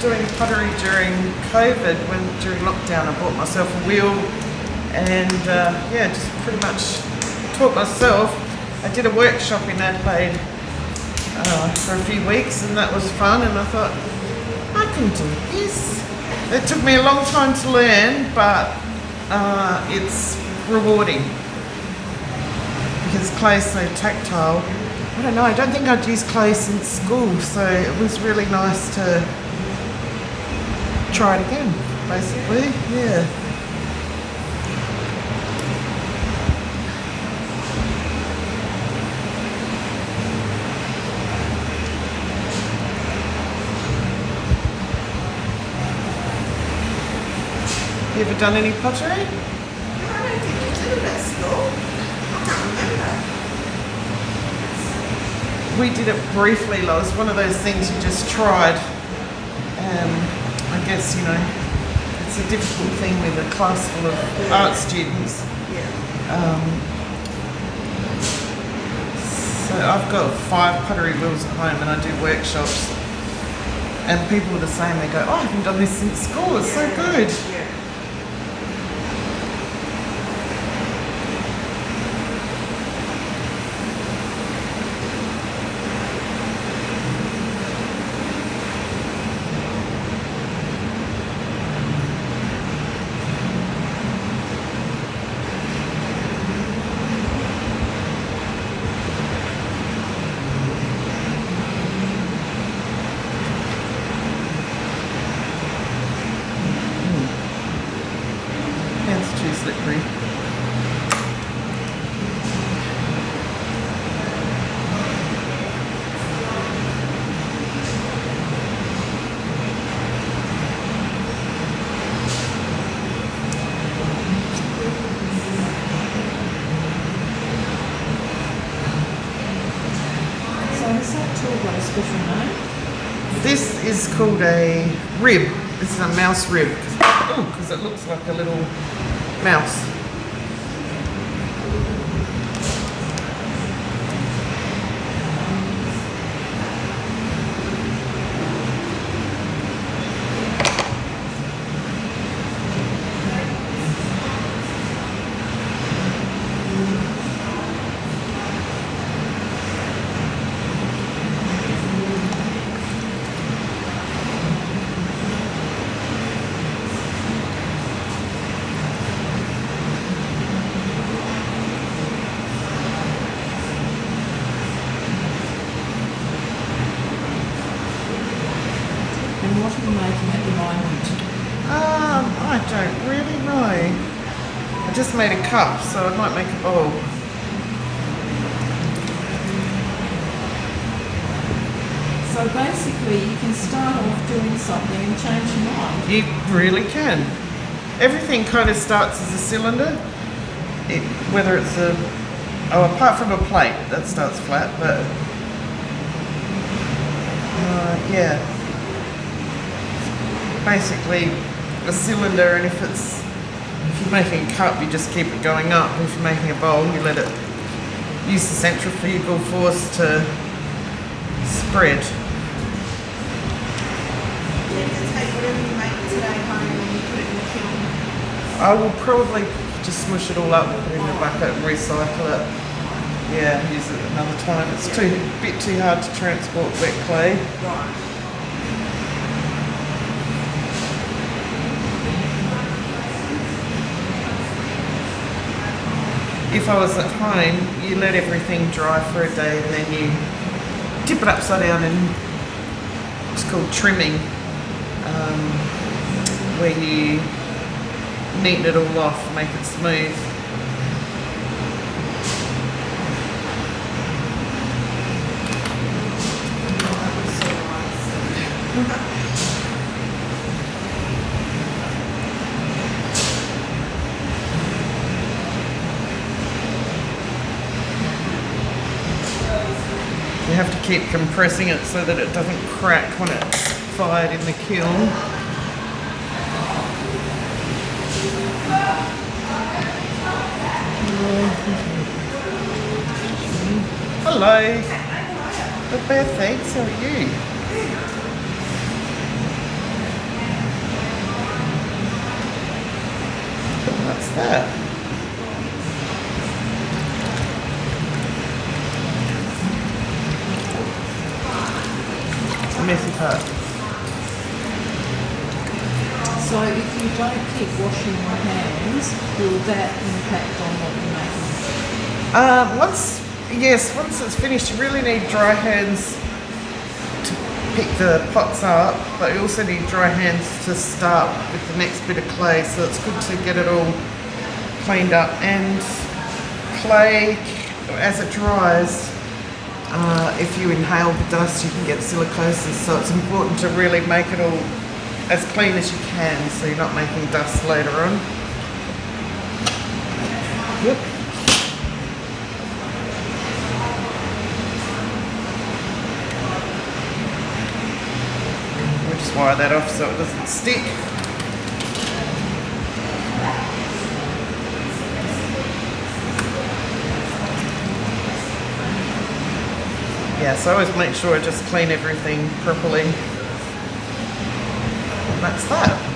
doing pottery during COVID, during lockdown. I bought myself a wheel and yeah, just pretty much taught myself. I did a workshop in Adelaide for a few weeks and that was fun, and I thought, I can do this. It took me a long time to learn, but it's rewarding because clay's so tactile. I don't know, I don't think I'd used clay since school, so it was really nice to try it again, basically, yeah. You ever done any pottery? I don't think you did it at school. I don't remember. We did it briefly, it was one of those things you just tried. I guess, you know, it's a difficult thing with a class full of art students. Yeah. So I've got 5 pottery wheels at home and I do workshops. And people are the same, they go, oh, I haven't done this since school, it's so good. Yeah. Hands too slippery. So is that tool got a special name? This is called a rib. This is a mouse rib. Oh, because it looks like a little mouse. And what are you making at the moment? I don't really know. I just made a cup, so I might make a bowl. So basically you can start off doing something and change your mind. You really can. Everything kind of starts as a cylinder. Whether it's apart from a plate, that starts flat, but yeah. Basically a cylinder, and if you're making a cup, you just keep it going up. If you're making a bowl, you let it use the centrifugal force to spread. You have to take whatever you make today home and you put it in the kiln. I will probably just smush it all up, put it in the bucket and recycle it. Yeah, use it another time. It's a bit too hard to transport wet clay. Right. If I was at home, you let everything dry for a day and then you tip it upside down, and it's called trimming, where you neaten it all off, make it smooth. You have to keep compressing it so that it doesn't crack when it's fired in the kiln. Hello. Not bad, thanks. How are you? that. It's the messy part. So if you don't keep washing your hands, will that impact on what you're making? Once it's finished, you really need dry hands to pick the pots up, but you also need dry hands to start with the next bit of clay, so it's good to get it all cleaned up. And clay, as it dries, if you inhale the dust, you can get silicosis, so it's important to really make it all as clean as you can, so you're not making dust later on. Yep. We'll just wire that off so it doesn't stick. Yeah, so I always make sure I just clean everything properly. And that's that.